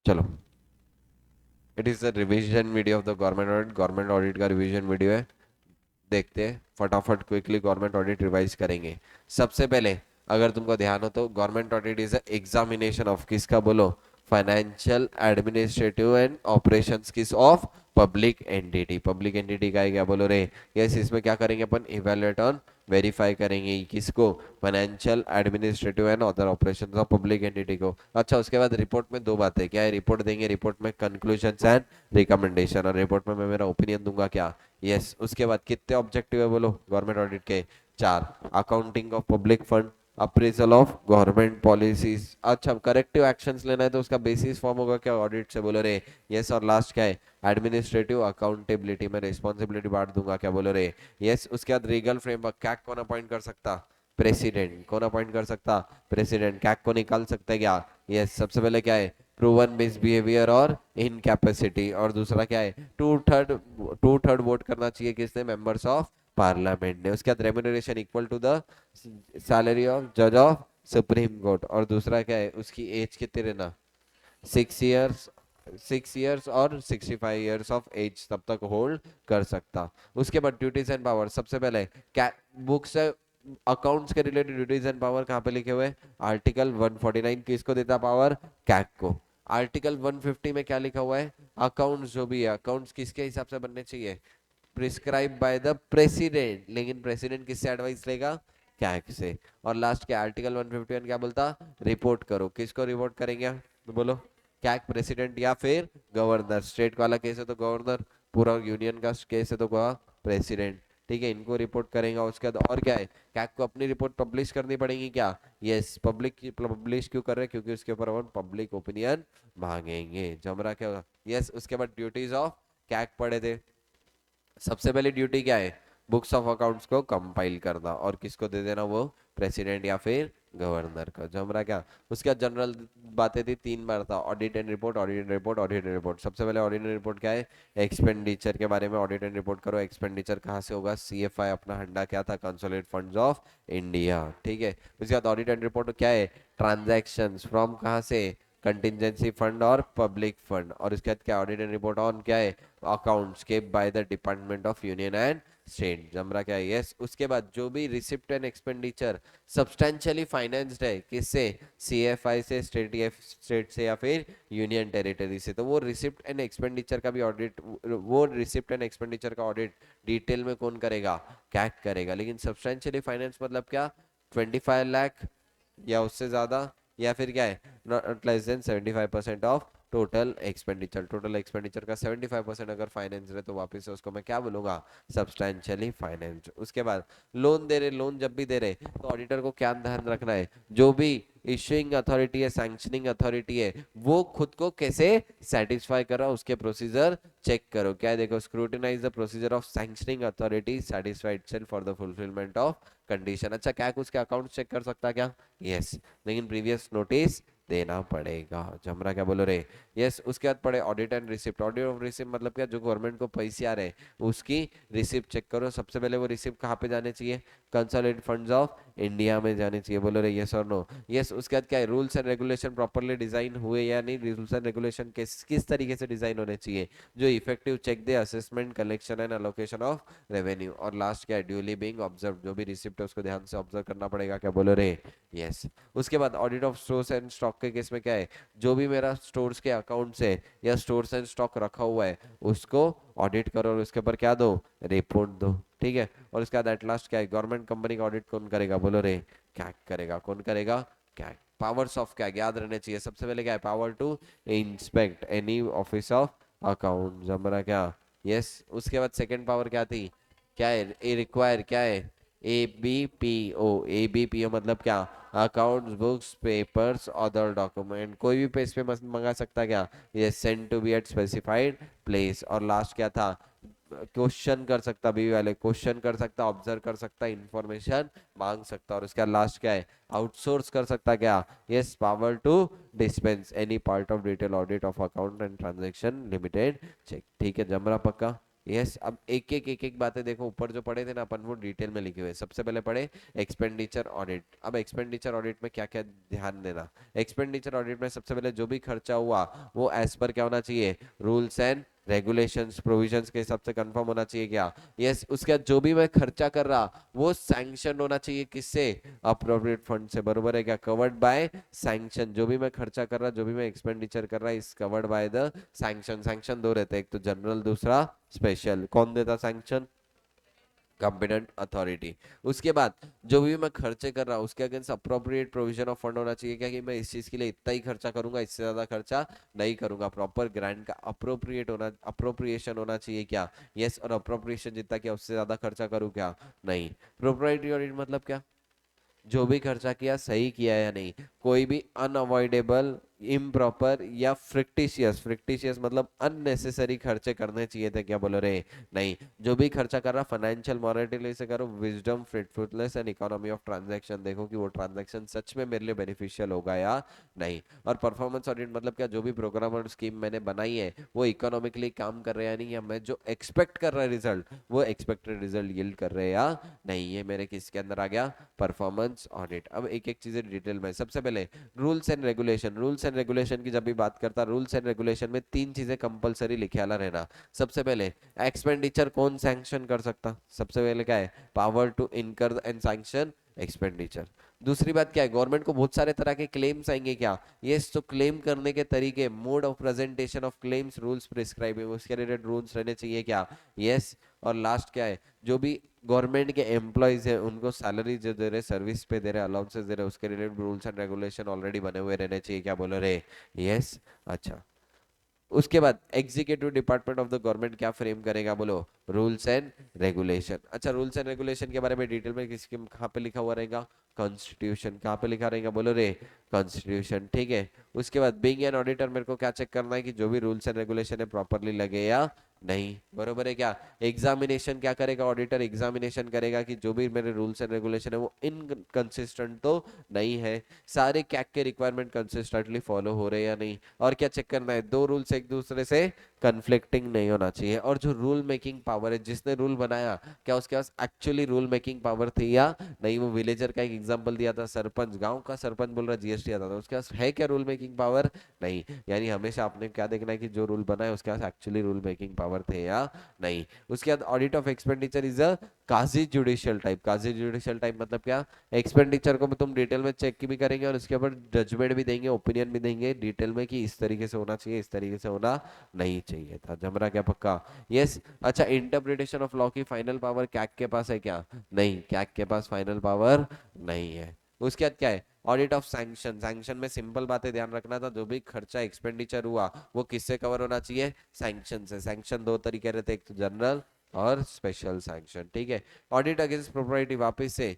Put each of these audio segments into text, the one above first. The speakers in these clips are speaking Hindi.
चलो, it is the revision video of the government audit का रिवीजन वीडियो है। देखते हैं फटाफट क्विकली गवर्नमेंट ऑडिट रिवाइज करेंगे। सबसे पहले अगर तुमको ध्यान हो तो government audit is examination of किसका, बोलो, फाइनेंशियल एडमिनिस्ट्रेटिव एंड ऑपरेशंस किस of public entity. Public entity का है क्या, बोलो रे। यस, इसमें क्या करेंगे अपन, इवेलुएट ऑन वेरीफाई करेंगे किसको, financial administrative and other operations of public entity को। अच्छा, उसके बाद रिपोर्ट में दो बातें क्या है, रिपोर्ट देंगे, रिपोर्ट में कंक्लूजन एंड रिकमेंडेशन, और रिपोर्ट में मैं मेरा ओपिनियन दूंगा क्या। यस, उसके बाद कितने ऑब्जेक्टिव है बोलो गवर्नमेंट ऑडिट के, चार। Accounting of public fund, appraisal of government policies. अच्छा, करेक्टिव एक्शंस लेना है तो उसका बेसिस फॉर्म होगा क्या, ऑडिट से, बोलो रे। यस, और लास्ट क्या है, एडमिनिस्ट्रेटिव अकाउंटेबिलिटी में रिस्पॉन्सिबिलिटी बांट दूंगा क्या, बोलो रे। यस, उसके बाद रीगल फ्रेमवर्क, कैग कौन अपॉइंट कर सकता, प्रेसिडेंट। कौन अपॉइंट कर सकता, प्रेसिडेंट। कैग को निकाल सकते हैं क्या, यस। सबसे पहले क्या है, प्रूवन मिसबिहेवियर और इनकैपेसिटी, और दूसरा क्या है, टू थर्ड वोट करना चाहिए किसने, मेंबर्स ऑफ पार्लियामेंट ने। उसके बाद remuneration equal to the salary of जज ऑफ सुप्रीम कोर्ट, और दूसरा क्या है, उसकी एज कितने रहना, 6 इयर्स, 6 इयर्स और 65 इयर्स ऑफ एज तब तक होल्ड कर सकता। उसके बाद ड्यूटीज एंड पावर, सबसे पहले क्या बुक्स अकाउंट्स के रिलेटेड ड्यूटीज एंड पावर कहाँ पे लिखे हुए, आर्टिकल 149 किसको देता पावर, कैग को। आर्टिकल 150 में क्या लिखा हुआ है, अकाउंट्स जो भी है, अकाउंट्स किसके हिसाब से बनने चाहिए, प्रिस्क्राइब बाय द प्रेसिडेंट, लेकिन प्रेसिडेंट किससे एडवाइस लेगा, कैग से। और लास्ट के आर्टिकल 151 क्या बोलता, रिपोर्ट करो, किसको रिपोर्ट करेंगे, तो बोलो, कैग, प्रेसिडेंट या फिर गवर्नर। स्टेट वाला केस है तो गवर्नर, पूरा यूनियन का केस है तो प्रेसिडेंट। ठीक है, इनको रिपोर्ट करेंगे। उसके बाद और क्या है, कैग को अपनी रिपोर्ट पब्लिश करनी पड़ेगी क्या, यस। पब्लिक पब्लिश क्यों कर रहे हैं, क्योंकि उसके ऊपर अपन पब्लिक ओपिनियन मांगेंगे। जमरा क्या होगा, यस। उसके बाद ड्यूटीज ऑफ कैग पढ़े थे। सबसे पहली ड्यूटी क्या है, बुक्स ऑफ अकाउंट्स को कंपाइल करना, और किसको दे देना, वो प्रेसिडेंट या फिर गवर्नर का। जम रहा क्या। उसके बाद जनरल बातें थी, 3 बार था, audit and report, audit and report, audit and report. सबसे पहले ऑडिट एंड रिपोर्ट क्या है, एक्सपेंडिचर के बारे में ऑडिट एंड रिपोर्ट करो। एक्सपेंडिचर कहाँ से होगा, सीएफआई अपना हंडा क्या था, कंसोलिडेटेड फंड्स ऑफ इंडिया। ठीक है, उसके बाद ऑडिट एंड रिपोर्ट क्या है, ट्रांजैक्शंस फ्रॉम कहाँ से, कंटिजेंसी फंड और पब्लिक फंड। और उसके बाद क्या, ऑडिट एंड रिपोर्ट ऑन क्या है, accounts kept by the department of union and state. जमरा क्या है, यस। उसके बाद जो भी receipt and expenditure substantially financed है किससे, सीएफआई से, स्टेट से या फिर यूनियन टेरिटरी से, तो वो रिसिप्ट एंड एक्सपेंडिचर का भी ऑडिट, वो रिसिप्ट एंड एक्सपेंडिचर का ऑडिट डिटेल में कौन करेगा, कैग करेगा। लेकिन सब्सटेंशियली फाइनेंस मतलब क्या, 25 लाख या उससे ज्यादा, या फिर क्या है, not less than 75% of total expenditure. Total expenditure का 75% अगर फाइनेंस रहे तो वापस से उसको मैं क्या बोलूंगा, सब्सटेंशियली फाइनेंस। उसके बाद लोन दे रहे, लोन जब भी दे रहे तो ऑडिटर को क्या ध्यान रखना है, जो भी इश्यूइंग अथॉरिटी है, सैंक्शनिंग अथॉरिटी है, वो खुद को कैसे सेटिस्फाई कर रहा है, उसके प्रोसीजर चेक करो। क्या है, देखो, scrutinise the procedure of sanctioning authority satisfied self for the fulfilment of condition. अच्छा, क्या कुछ के अकाउंट चेक कर सकता क्या, यस। लेकिन प्रीवियस नोटिस देना पड़ेगा। जमरा क्या बोलो रे, यस। उसके बाद पढ़े audit and receipt. Audit of receipt मतलब क्या, जो गवर्नमेंट को पैसे आ रहे हैं उसकी रिसिप्ट चेक करो। सबसे पहले वो रिसिप्ट कहाँ पे जाने चाहिए, कंसोलिडेटेड फंड्स ऑफ इंडिया में जाने चाहिए, बोलो रे, यस और नो, यस। उसके बाद क्या है, rules and regulation properly design हुए या नहीं, रूल्स एंड रेगुलेशन किस तरीके से डिजाइन होने चाहिए, जो effective check the assessment, collection and allocation of revenue. और लास्ट क्या है, ड्यूली बीइंग ऑब्जर्व, जो भी रिसिप्ट है उसको ध्यान से ऑब्जर्व करना पड़ेगा, क्या बोलो रे, यस। उसके बाद audit of stores and stock के केस में क्या है, जो भी मेरा स्टोर्स के अकाउंट से या स्टोर्स एंड स्टॉक रखा हुआ है उसको ऑडिट करो, और उसके ऊपर क्या दो, रिपोर्ट दो। ठीक है, और उसके बाद एट लास्ट क्या है, गवर्नमेंट कंपनी का ऑडिट कौन करेगा, बोलो रे, क्या करेगा, कौन करेगा, क्या। पावर्स ऑफ क्या याद रहने चाहिए, सबसे पहले क्या है, power to inspect any office of account. जमरा क्या, यस। उसके बाद सेकंड पावर क्या थी, क्या है, ए रिक्वायर क्या है, एबीपीओ मतलब क्या, accounts books papers other document, कोई भी पेज पे मंगा सकता क्या, ये send to be at specified place. और लास्ट क्या था, क्वेश्चन कर सकता, बी वाले क्वेश्चन कर सकता, ऑब्जर्व कर सकता, इंफॉर्मेशन मांग सकता। और उसका लास्ट क्या है, आउटसोर्स कर सकता क्या, yes, power to dispense any part of detail audit of account and transaction limited check. ठीक है, जमरा पक्का, यस, अब एक एक बातें देखो, ऊपर जो पढ़े थे ना अपन वो डिटेल में लिखे हुए हैं। सबसे पहले पढ़े एक्सपेंडिचर ऑडिट। अब एक्सपेंडिचर ऑडिट में क्या क्या ध्यान देना। एक्सपेंडिचर ऑडिट में सबसे पहले जो भी खर्चा हुआ वो एज पर क्या होना चाहिए, रूल्स एंड रेगुलेशंस प्रोविजंस के हिसाब से कंफर्म होना चाहिए क्या। यस, उसके बाद जो भी मैं खर्चा कर रहा वो सैंक्शन होना चाहिए किससे, अप्रोप्रिएट फंड से, बरोबर है क्या, कवर्ड बाय सैंक्शन। जो भी मैं खर्चा कर रहा, जो भी मैं एक्सपेंडिचर कर रहा is covered by the sanction. Sanction दो रहते हैं, एक तो जनरल, दूसरा स्पेशल। कौन देता सैंक्शन, कॉम्पिटेंट अथॉरिटी। उसके बाद जो भी मैं खर्चे कर रहा हूँ उसके against appropriate provision of fund होना चाहिए क्या, कि मैं इस चीज के लिए इतना ही खर्चा करूंगा, इससे ज्यादा खर्चा नहीं करूंगा। प्रॉपर ग्रांट का अप्रोप्रिएट होना, अप्रोप्रिएशन होना चाहिए क्या, यस। और अप्रोप्रिएशन जितना किया उससे ज्यादा खर्चा करूँ क्या, नहीं। प्रोप्राइटरी ऑडिट मतलब क्या, जो भी खर्चा किया सही किया या नहीं, कोई भी अनअवॉइडेबल, इम्प्रॉपर या फ्रिक्टिशियस, फ्रिक्टिशियस मतलब अननेसेसरी खर्चे करने चाहिए थे क्या, बोलो रे, नहीं। जो भी खर्चा कर रहा फाइनेंशियल मॉनिटरी से करो, wisdom, fruitfulness and economy of transaction, देखो कि वो ट्रांजैक्शन सच में मेरे लिए बेनिफिशियल होगा या नहीं। और परफॉर्मेंस ऑडिट मतलब क्या, जो भी प्रोग्राम और स्कीम मैंने बनाई है वो इकोनॉमिकली काम कर रहे हैं या नहीं, या मैं जो एक्सपेक्ट कर रहा है रिजल्ट वो एक्सपेक्टेड रिजल्ट यील्ड कर रहे हैं या नहीं, ये मेरे किसके अंदर आ गया, परफॉर्मेंस ऑडिट। अब एक एक चीजें डिटेल में। सबसे पहले rules and regulation. Rules and regulation की जब भी बात करता, रूल्स एंड रेगुलेशन में तीन चीजें कंपलसरी लिखे आला रहना। सबसे पहले एक्सपेंडिचर कौन सैंक्शन कर सकता, सबसे पहले क्या है, power to incur and sanction expenditure. दूसरी बात क्या है, गवर्नमेंट को बहुत सारे तरह के क्लेम्स आएंगे क्या, यस। तो क्लेम करने के तरीके, mode of presentation of claims, rules prescribe है, उसके रिलेटेड रूल्स रहने चाहिए क्या, यस। और लास्ट क्या है, जो भी गवर्नमेंट के एम्प्लॉयज है उनको सैलरी जो दे रहे, सर्विस पे दे रहे, अलाउंसेस दे रहे, उसके related rules and regulation already बने हुए रहने चाहिए क्या, बोलो रे, यस। अच्छा, उसके बाद executive department of the government क्या फ्रेम करेगा, बोलो, रूल्स एंड रेगुलेशन। अच्छा, रूल्स एंड रेगुलेशन के बारे में डिटेल में किसके कहाँ पे लिखा हुआ रहेगा, कॉन्स्टिट्यूशन। कहाँ पे लिखा रहेगा, बोलो रे, कॉन्स्टिट्यूशन, ठीक है। उसके बाद बीइंग एन ऑडिटर मेरे को क्या चेक करना है, कि जो भी रूल्स एंड रेगुलेशन है प्रॉपरली लगे या नहीं, बरोबर है क्या। एग्जामिनेशन क्या करेगा, ऑडिटर एग्जामिनेशन करेगा कि जो भी मेरे रूल्स एंड रेगुलेशन है वो इनकंसिस्टेंट तो नहीं है, सारे कैक के रिक्वायरमेंट कंसिस्टेंटली फॉलो हो रहे हैं या नहीं। और क्या चेक करना है, दो रूल्स एक दूसरे से कन्फ्लिक्टिंग नहीं होना चाहिए। और जो रूल मेकिंग पावर है, जिसने रूल बनाया क्या उसके पास एक्चुअली रूल मेकिंग पावर थी या नहीं। वो विलेजर का एक एग्जांपल दिया था, सरपंच, गांव का सरपंच बोल रहा जीएसटी आता था, उसके पास है क्या रूल मेकिंग पावर, नहीं। यानी हमेशा आपने क्या देखना है, कि जो रूल बना है उसके पास एक्चुअली रूल मेकिंग पावर थे या नहीं। उसके बाद audit of expenditure is a quasi judicial type. Quasi judicial type मतलब क्या, एक्सपेंडिचर को तुम डिटेल में चेक भी करेंगे और उसके ऊपर जजमेंट भी देंगे, ओपिनियन भी देंगे डिटेल में, कि इस तरीके से होना चाहिए, इस तरीके से होना नहीं चाहिए था। जमरा क्या पक्का, यस। अच्छा, इंटरप्रिटेशन ऑफ लॉ की फाइनल पावर कैग के पास है क्या, नहीं, कैग के पास फाइनल पावर नहीं है। उसके बाद क्या है, ऑडिट ऑफ सैंक्शन। सैंक्शन में सिंपल बातें ध्यान रखना था, जो भी खर्चा एक्सपेंडिचर हुआ वो किससे कवर होना चाहिए, सैंक्शन से। सैंक्शन दो तरीके रहते हैं, एक तो जनरल और स्पेशल सैंक्शन, ठीक है। ऑडिट अगेंस्ट प्रोप्राइटी, वापस से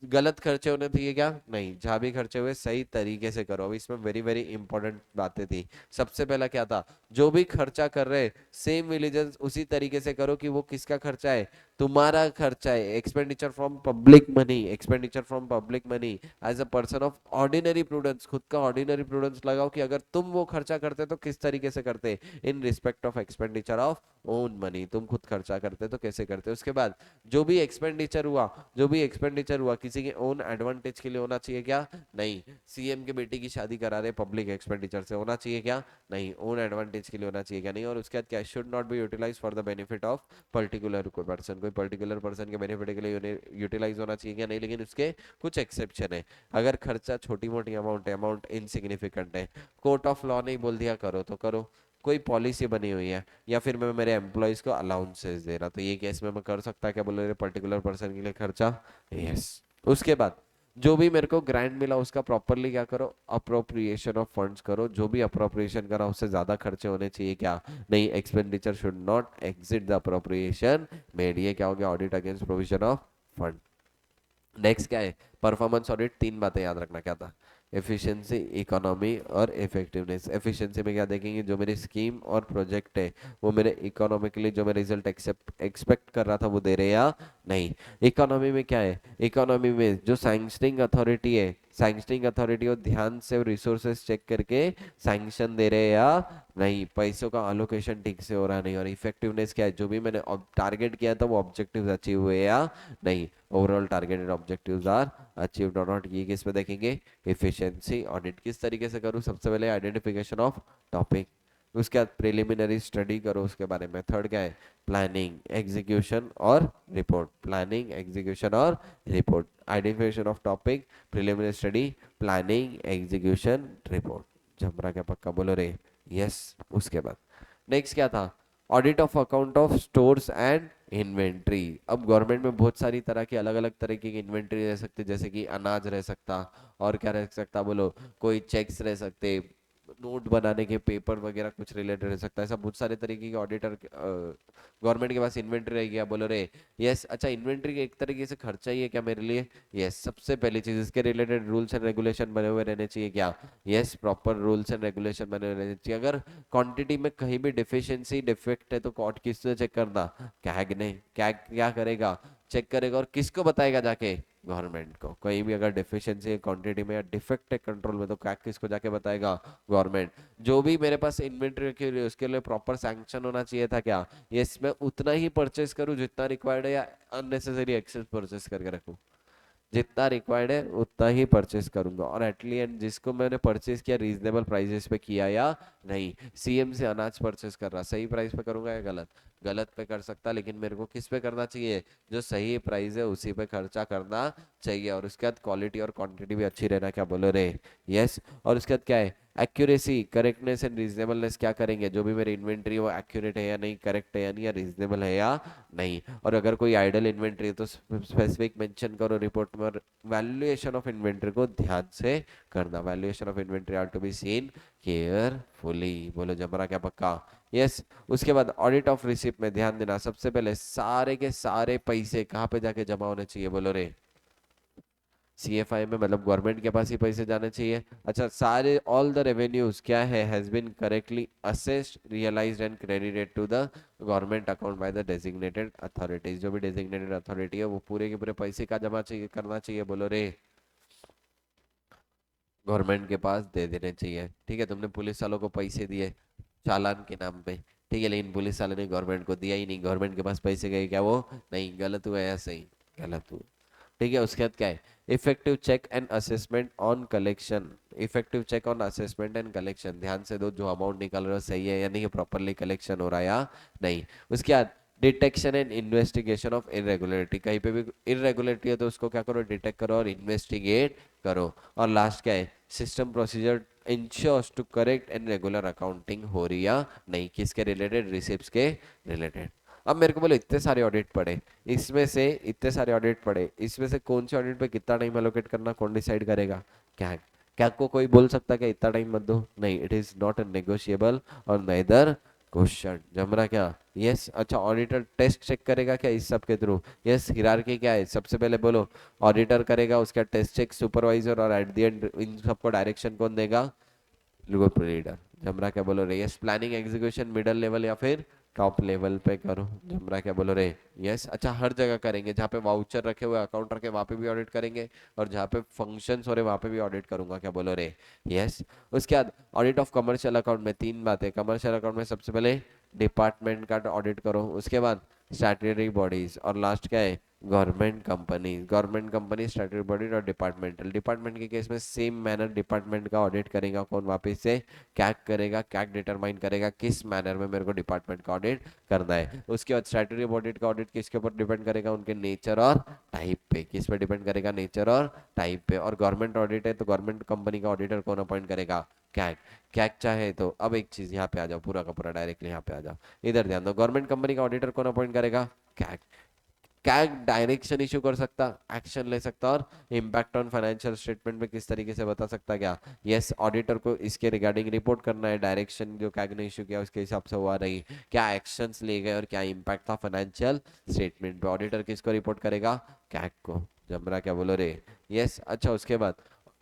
गलत खर्चे होने चाहिए क्या, नहीं। जहां भी खर्चे हुए सही तरीके से करो। अब इसमें वेरी वेरी इंपॉर्टेंट बातें थी। सबसे पहला क्या था, जो भी खर्चा कर रहे सेम विलेजेंस उसी तरीके से करो कि वो किसका खर्चा है, तुम्हारा खर्चा है। Expenditure from public money, expenditure from public money as a person of ordinary prudence, खुद का ऑर्डिनरी प्रूडेंस लगाओ कि अगर तुम वो खर्चा करते तो किस तरीके से करते, in respect of expenditure of own money. तुम खुद खर्चा करते तो कैसे करते। उसके बाद जो भी एक्सपेंडिचर हुआ, जो भी एक्सपेंडिचर हुआ किसी के ओन एडवांटेज के लिए होना चाहिए क्या, नहीं। सीएम के बेटी की शादी करा रहे, पब्लिक एक्सपेंडिचर से होना चाहिए क्या, नहीं, ओन एडवांटेज के लिए होना चाहिए क्या, नहीं। और उसके बाद क्या, should not be utilise for the benefit of particular person, कोई पर्टिकुलर पर्सन के बेनिफिट के लिए यूटिलाइज होना चाहिए क्या, नहीं। लेकिन उसके कुछ एक्सेप्शन है, अगर खर्चा छोटी मोटी अमाउंट है, अमाउंट इनसिग्निफिकेंट है, कोर्ट ऑफ लॉ नहीं बोल दिया करो तो करो, कोई पॉलिसी बनी हुई है, या फिर मैं मेरे एम्प्लॉयज को अलाउंसेस दे रहा, तो ये केस में मैं कर सकता क्या, बोल रहे पर्टिकुलर पर्सन के लिए खर्चा, यस। उसके बाद जो भी मेरे को ग्रांट मिला उसका प्रॉपरली क्या करो, अप्रोप्रिएशन ऑफ फंड्स करो। जो भी अप्रोप्रिएशन करा उससे ज्यादा खर्चे होने चाहिए क्या, नहीं। Expenditure should not exit the appropriation made, ये क्या हो गया, audit against provision of fund. Next क्या है, परफॉर्मेंस ऑडिट। तीन बातें याद रखना, क्या था, एफिशिएंसी, इकोनॉमी और इफेक्टिवनेस। एफिशिएंसी में क्या देखेंगे, जो मेरी स्कीम और प्रोजेक्ट है वो मेरे इकोनॉमिकली जो मैं रिजल्ट एक्सपेक्ट कर रहा था वो दे रहे या नहीं। इकोनॉमी में क्या है, इकोनॉमी में जो सैंक्शनिंग अथॉरिटी है सैंक्शनिंग अथॉरिटी वो ध्यान से रिसोर्सेस चेक करके सैंक्शन दे रहे हैं या नहीं, पैसों का अलोकेशन ठीक से हो रहा नहीं, और इफेक्टिवनेस क्या है, जो भी मैंने टारगेट किया था वो ऑब्जेक्टिव्स अचीव हुए या नहीं, overall targeted objectives are achieved और नॉट। ये किस पे देखेंगे, इफिशिएंसी ऑडिट किस तरीके से करूँ, सबसे पहले आइडेंटिफिकेशन ऑफ टॉपिक, उसके बाद प्रिलिमिनरी स्टडी करो उसके बारे में, थर्ड क्या है, प्लानिंग एग्जीक्यूशन और रिपोर्ट, प्लानिंग एग्जीक्यूशन और report, identification of topic, preliminary study, planning execution report. जमरा क्या पक्का बोलो रे, यस। उसके बाद नेक्स्ट क्या था, audit of account of stores and inventory. अब गवर्नमेंट में बहुत सारी तरह की अलग अलग तरीके की इन्वेंट्री रह सकती है, जैसे कि अनाज रह सकता, और क्या रह सकता बोलो, कोई चेक्स रह सकते, नोट बनाने के पेपर वगैरह कुछ रिलेटेड रह सकता है, ऐसा बहुत सारे तरीके के ऑडिटर गवर्नमेंट के पास इन्वेंट्री रहेगी। आप बोलो रे यस। अच्छा, इन्वेंट्री एक तरीके से खर्चा ही है क्या मेरे लिए, यस। सबसे पहली चीज इसके रिलेटेड रूल्स एंड रेगुलेशन बने हुए रहने चाहिए क्या, yes, proper rules and regulation बने हुए रहने चाहिए। अगर क्वांटिटी में कहीं भी डिफिशियंसी डिफेक्ट है तो कोर्ट किससे चेक करना, कैग ने। कैग क्या करेगा, चेक करेगा, और किसको बताएगा जाके, गवर्नमेंट को। कहीं भी अगर डिफिशियंसी है क्वांटिटी में या डिफेक्ट है कंट्रोल में तो कैग किसको जाके बताएगा, गवर्नमेंट। जो भी मेरे पास इन्वेंट्री रखी हुई है उसके लिए प्रॉपर सैंक्शन होना चाहिए था क्या, यस। मैं उतना ही परचेस करूं जितना रिक्वायर्ड है, या अननेसेसरी एक्सेस परचेस करके रखूं, जितना रिक्वायर्ड है उतना ही परचेस करूंगा, और एटली एंड जिसको मैंने परचेस किया रीजनेबल प्राइसेस पे किया या नहीं। सीएम से अनाज परचेस कर रहा, सही प्राइस पे करूंगा या गलत, गलत पे कर सकता, लेकिन मेरे को किस पे करना चाहिए, जो सही प्राइस है उसी पे खर्चा करना चाहिए, और उसके बाद क्वालिटी और क्वांटिटी भी अच्छी रहना, क्या बोलो रे, यस। और उसके बाद क्या है, एक्यूरेसी, करेक्टनेस एंड रीजनेबलनेस, क्या करेंगे, जो भी मेरी इन्वेंट्री वो एक्यूरेट है या नहीं, करेक्ट है या नहीं, या रीजनेबल है या नहीं। और अगर कोई आइडल इन्वेंट्री है तो स्पेसिफिक मेंशन करो रिपोर्ट में, और वैल्यूएशन ऑफ इन्वेंट्री को ध्यान से करना, valuation of inventory are to be seen carefully. बोलो जमरा क्या पक्का, यस। उसके बाद ऑडिट ऑफ रिसिप्ट में ध्यान देना, सबसे पहले सारे के सारे पैसे कहाँ पे जाके जमा होने चाहिए, बोलो रे, सीएफआई में, मतलब गवर्नमेंट के पास ही पैसे जाने चाहिए। अच्छा, सारे ऑल द रेवेन्यूज क्या है, has been correctly assessed realised and credited to the government account by the designated authorities. जो भी डेजिग्नेटेड अथॉरिटी है वो पूरे के पूरे पैसे का जमा चाहिए, करना चाहिए, बोलो रे, गवर्नमेंट के पास दे देने चाहिए। ठीक है, तुमने पुलिस वालों को पैसे दिए चालान के नाम पे, ठीक है, लेकिन पुलिस वाले ने गवर्नमेंट को दिया ही नहीं, गवर्नमेंट के पास पैसे गए क्या, वो नहीं, गलत हुआ या सही, गलत हुआ। ठीक है, उसके बाद क्या है, effective check and assessment on collection, effective check on assessment and collection, ध्यान से दो जो अमाउंट निकल रहा है सही है या नहीं, प्रॉपरली कलेक्शन हो रहा है या नहीं। उसके बाद detection and investigation of irregularity, कहीं पे भी इरेगुलरिटी है तो उसको क्या करो, डिटेक्ट करो और इन्वेस्टिगेट करो। और लास्ट क्या है, system procedure ensures to correct and regular accounting हो रही या नहीं, किसके रिलेटेड, रिसिप्ट्स के रिलेटेड। अब मेरे को बोलो इतने सारे ऑडिट पड़े, इसमें से इतने सारे ऑडिट पड़े, इसमें से कौन से ऑडिट पे कितना टाइम एलोकेट करना, कौन डिसाइड करेगा, क्या क्या को कोई बोल सकता है कि इतना टाइम मत दो, नहीं, it is not a negotiable और नाइदर क्वेश्चन। जमरा क्या, यस। अच्छा, ऑडिटर टेस्ट चेक करेगा क्या इस सब के थ्रू, यस। हिरार्की क्या है, सबसे पहले बोलो, ऑडिटर करेगा, उसका टेस्ट चेक सुपरवाइजर, और एट द एंड इन सबको डायरेक्शन कौन देगा, ग्रुप लीडर। जमरा क्या बोलो रे, yes. Planning execution middle level या फिर टॉप लेवल पे करो, जमरा क्या बोलो रे, यस। अच्छा, हर जगह करेंगे, जहाँ पे वाउचर रखे हुए अकाउंट रखे वहां पे भी ऑडिट करेंगे, और जहाँ पे फंक्शंस हो रहे वहां पे भी ऑडिट करूंगा, क्या बोलो रे, यस। उसके बाद ऑडिट ऑफ कमर्शियल अकाउंट में तीन बातें, कमर्शियल अकाउंट में सबसे पहले डिपार्टमेंट का ऑडिट करो, उसके बाद स्टैट्यूटरी बॉडीज, और लास्ट क्या है, government company. Government company, statutory body और डिपार्टमेंटल। डिपार्टमेंट के केस में सेम मैनर डिपार्टमेंट का ऑडिट करेगा कौन, वापस से कैग करेगा, कैग डिटरमाइन करेगा किस मैनर में मेरे को डिपार्टमेंट का ऑडिट करना है। उसके बाद स्टैट्यूटरी बॉडी का ऑडिट किसके ऊपर डिपेंड करेगा, उनके नेचर और टाइप पे, किस पे डिपेंड करेगा, नेचर और टाइप पे। और गवर्नमेंट ऑडिट है तो गवर्नमेंट कंपनी का ऑडिटर कौन अपॉइंट करेगा, कैग। कैग चाहे तो, अब एक चीज यहाँ पे आ जाओ, पूरा का पूरा डायरेक्टली यहाँ पे आ जाओ, इधर ध्यान दो, गवर्नमेंट कंपनी का ऑडिटर कौन अपॉइंट करेगा, कैग। कैग डायरेक्शन इशू कर सकता, एक्शन ले सकता, और इम्पैक्ट ऑन फाइनेंशियल स्टेटमेंट में किस तरीके से बता सकता क्या, यस। ऑडिटर को इसके रिगार्डिंग रिपोर्ट करना है, डायरेक्शन जो कैग ने इशू किया उसके हिसाब से हुआ रही, क्या एक्शंस लिए गए और क्या इम्पैक्ट था फाइनेंशियल स्टेटमेंट पे। ऑडिटर किसको रिपोर्ट करेगा, कैग को। जमरा क्या बोलो रे, यस। अच्छा, उसके बाद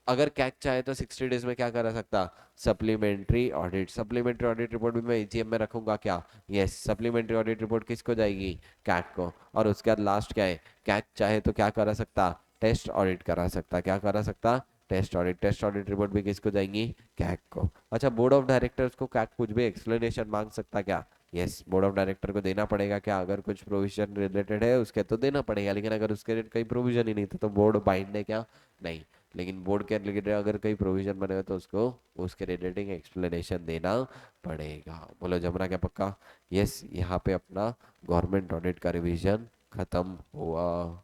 अगर कैग चाहे तो 60 डेज में क्या करा सकता, supplementary audit. Supplementary audit report भी मैं एजीएम में रखूंगा क्या, यस। सप्लीमेंट्री ऑडिट रिपोर्ट किसको जाएगी, कैग को। और उसके बाद लास्ट क्या है, कैग चाहे तो क्या करा सकता, टेस्ट ऑडिट करा सकता, क्या करा सकता, टेस्ट ऑडिट रिपोर्ट भी किसको जाएंगी, कैग को। अच्छा, बोर्ड ऑफ डायरेक्टर्स को कैग कुछ भी एक्सप्लेनेशन मांग सकता क्या, यस, बोर्ड ऑफ डायरेक्टर को देना पड़ेगा क्या, अगर कुछ प्रोविजन रिलेटेड है उसके तो देना पड़ेगा, लेकिन अगर उसके कोई प्रोविजन ही नहीं था तो बोर्ड बाइंड है क्या, नहीं। लेकिन बोर्ड के रिलेटेड अगर कोई प्रोविजन बने हो तो उसको उसके रिलेटिंग एक्सप्लेनेशन देना पड़ेगा। बोलो जमना क्या पक्का, यस। यहाँ पे अपना गवर्नमेंट ऑडिट का रिवीजन खत्म हुआ।